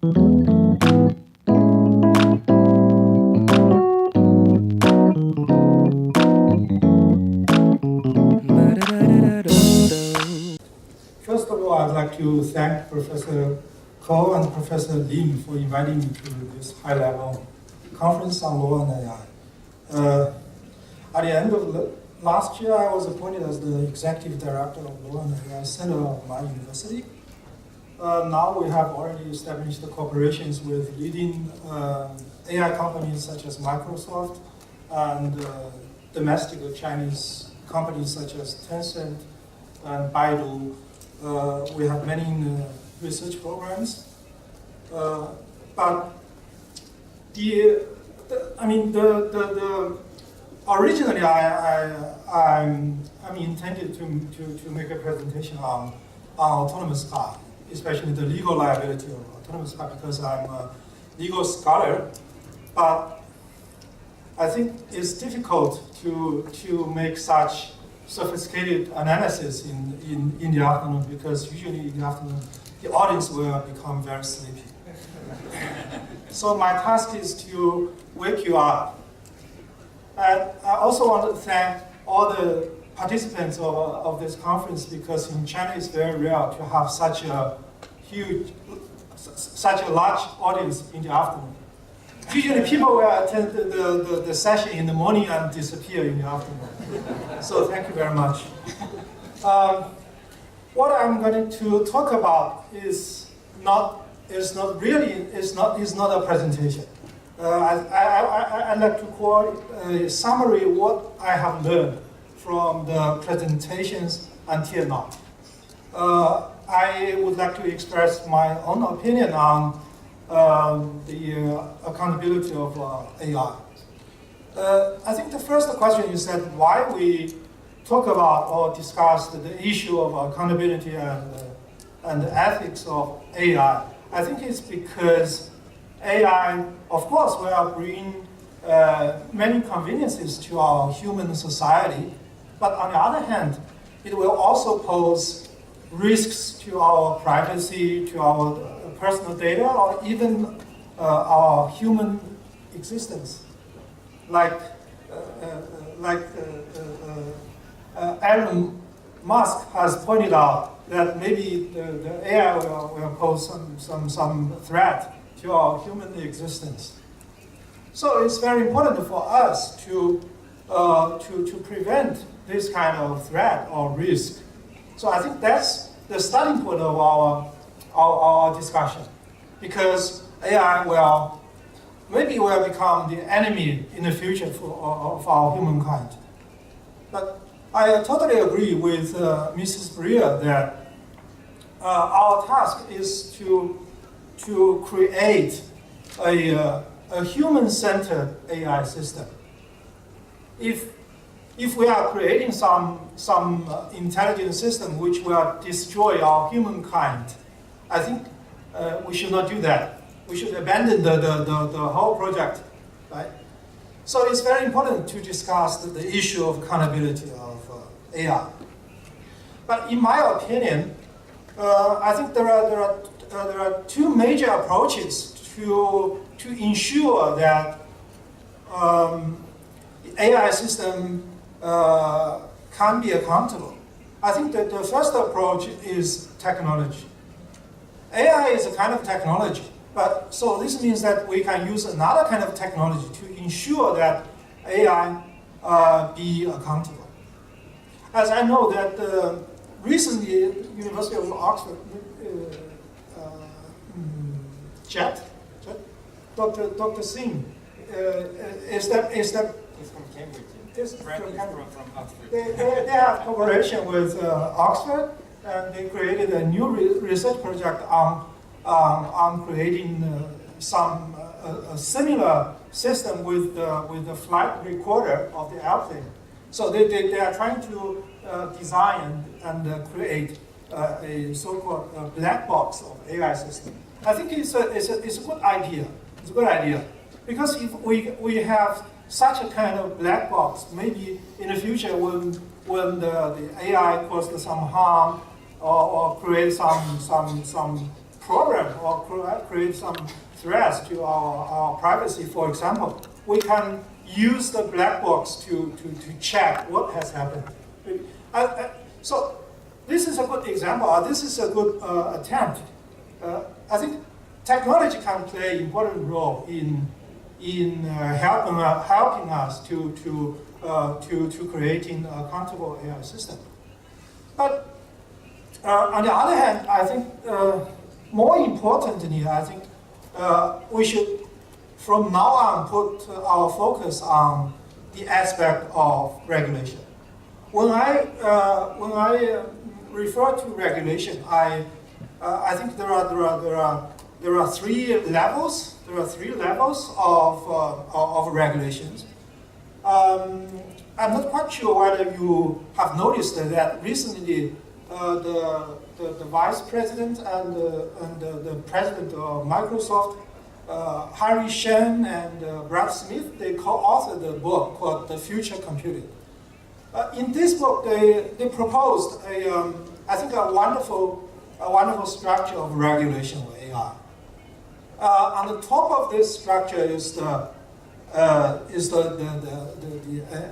First of all, I'd like to thank Professor Ko and Professor Lin for inviting me to this high-level conference on law and AI. At the end of last year, I was appointed as the Executive Director of Law and AI Center of my university. Now we have already established cooperations with leading AI companies such as Microsoft and domestic Chinese companies such as Tencent and Baidu. We have many research programs, but originally I'm intended to make a presentation on autonomous car, especially the legal liability of autonomous car, because I'm a legal scholar. But I think it's difficult to make such sophisticated analysis in the afternoon, because usually in the afternoon the audience will become very sleepy. So my task is to wake you up. And I also want to thank all the participants of this conference, because in China it's very rare to have such a large audience in the afternoon. Usually people will attend the session in the morning and disappear in the afternoon. So thank you very much. What I'm going to talk about is not a presentation. I'd like to call a summary of what I have learned from the presentations until now. I would like to express my own opinion on the accountability of AI. I think the first question is that why we talk about or discuss the issue of accountability and the ethics of AI. I think it's because AI, of course, will bring many conveniences to our human society, but on the other hand, it will also pose risks to our privacy, to our personal data, or even our human existence. Like Elon Musk has pointed out that maybe the AI will pose some threat to our human existence. So it's very important for us to prevent this kind of threat or risk. So I think that's the starting point of our discussion, because AI will become the enemy in the future of our humankind. But I totally agree with Mrs. Bria that our task is to create a human-centered AI system. If we are creating some intelligent system which will destroy our humankind, I think we should not do that. We should abandon the whole project, right? So it's very important to discuss the issue of accountability of AI. But in my opinion, I think there are two major approaches to ensure that the AI system can be accountable. I think that the first approach is technology. AI is a kind of technology, but so this means that we can use another kind of technology to ensure that AI be accountable. As I know that recently, University of Oxford, Dr. Singh, is that He's from Cambridge. Brent is from Oxford. They have cooperation with Oxford, and they created a new research project on creating a similar system with the flight recorder of the airplane. So they are trying to design and create a so-called black box of AI system. I think it's a good idea. It's a good idea, because if we have such a kind of black box, maybe in the future when the AI causes some harm or create some program or create some threats to our privacy, for example, we can use the black box to check what has happened. So this is a good example. This is a good attempt. I think technology can play an important role in helping us to creating a accountable AI system. But on the other hand, I think more importantly, I think we should from now on put our focus on the aspect of regulation. When I refer to regulation, I think there are three levels. There are three levels of regulations. I'm not quite sure whether you have noticed that recently the vice president and the president of Microsoft, Harry Shen and Brad Smith, they co-authored a book called The Future Computing. In this book, they proposed I think a wonderful structure of regulation of AI. On the top of this structure is the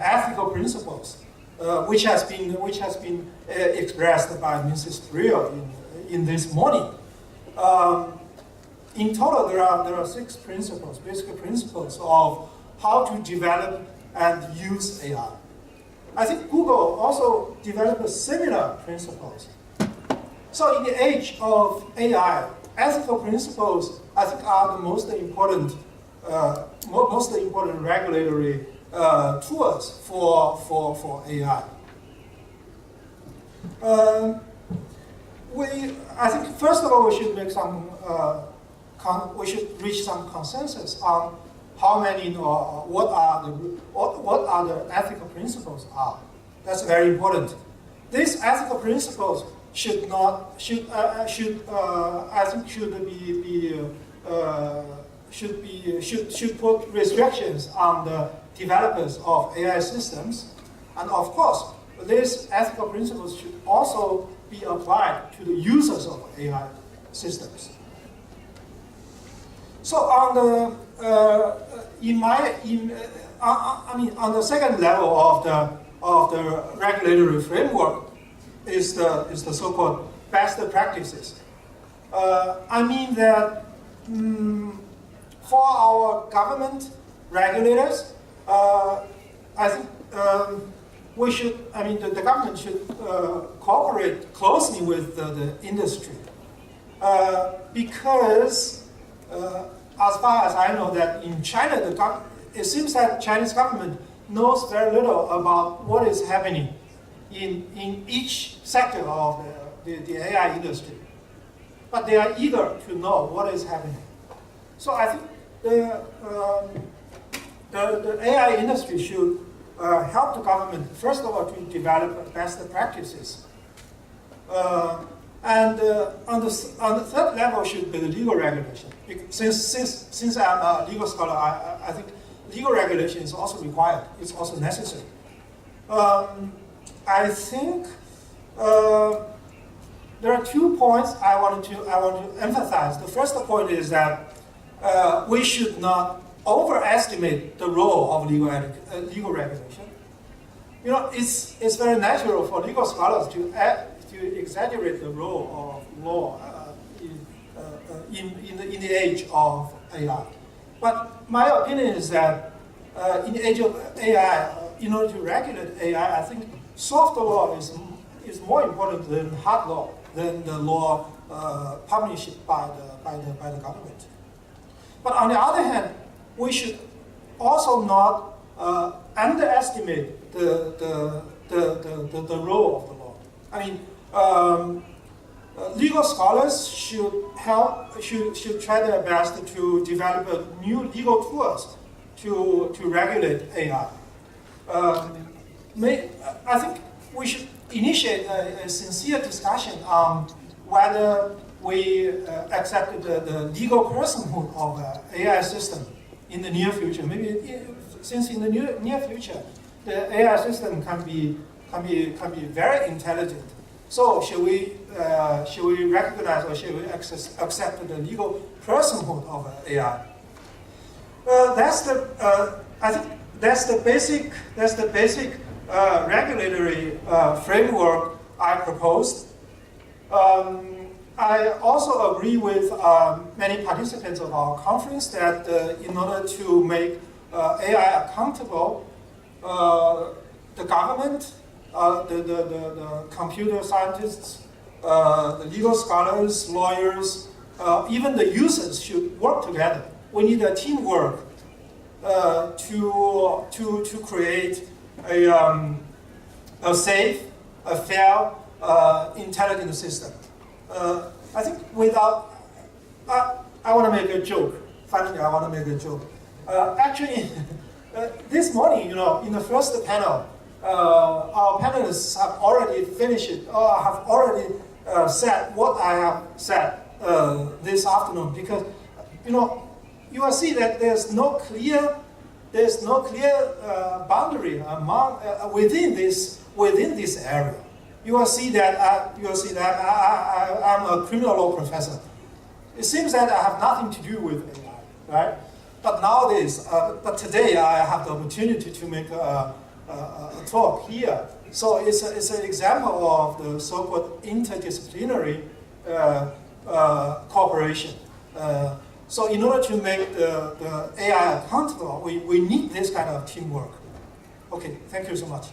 ethical principles, which has been expressed by Mrs. Rio in this morning. In total, there are 6 principles, basic principles of how to develop and use AI. I think Google also developed similar principles. So in the age of AI, ethical principles, I think, are the most important regulatory tools for AI. I think first of all we should make we should reach some consensus on how many or what are the ethical principles are. That's very important. These ethical principles should put restrictions on the developers of AI systems, and of course, these ethical principles should also be applied to the users of AI systems. So on the second level of the regulatory framework is the so-called best practices. I mean that for our government regulators, I think the government should cooperate closely with the industry because as far as I know, that in China, it seems that Chinese government knows very little about what is happening in each sector of the AI industry. But they are eager to know what is happening. So I think the AI industry should help the government, first of all, to develop best practices. And on the third level should be the legal regulation. Since I'm a legal scholar, I think legal regulation is also required. It's also necessary. I think there are 2 points I want to emphasize. The first point is that we should not overestimate the role of legal regulation. You know, it's very natural for legal scholars to exaggerate the role of law in the age of AI. But my opinion is that in the age of AI, in order to regulate AI, I think soft law is more important than hard law, than the law published by the government. But on the other hand, we should also not underestimate the role of the law. I mean, legal scholars should try their best to develop new legal tools to regulate AI. I think we should initiate a sincere discussion on whether we accept the legal personhood of the AI system in the near future. Maybe since in the near future, the AI system can be very intelligent. So should we we recognize or should we accept the legal personhood of AI? I think that's the basic regulatory framework I proposed. I also agree with many participants of our conference that in order to make AI accountable, the government, the computer scientists, the legal scholars, lawyers, even the users should work together. We need a teamwork to create a safe, a fair, intelligent system. I think without, I want to make a joke. Finally, I want to make a joke. Actually, this morning, in the first panel, our panelists have already finished it, or have already said what I have said this afternoon. Because, you will see that there's no clear boundary among within this area. You will see that I'm a criminal law professor. It seems that I have nothing to do with AI, right? But nowadays, but today I have the opportunity to make a talk here. So it's an example of the so-called interdisciplinary cooperation. So in order to make the AI accountable, we need this kind of teamwork. Okay, thank you so much.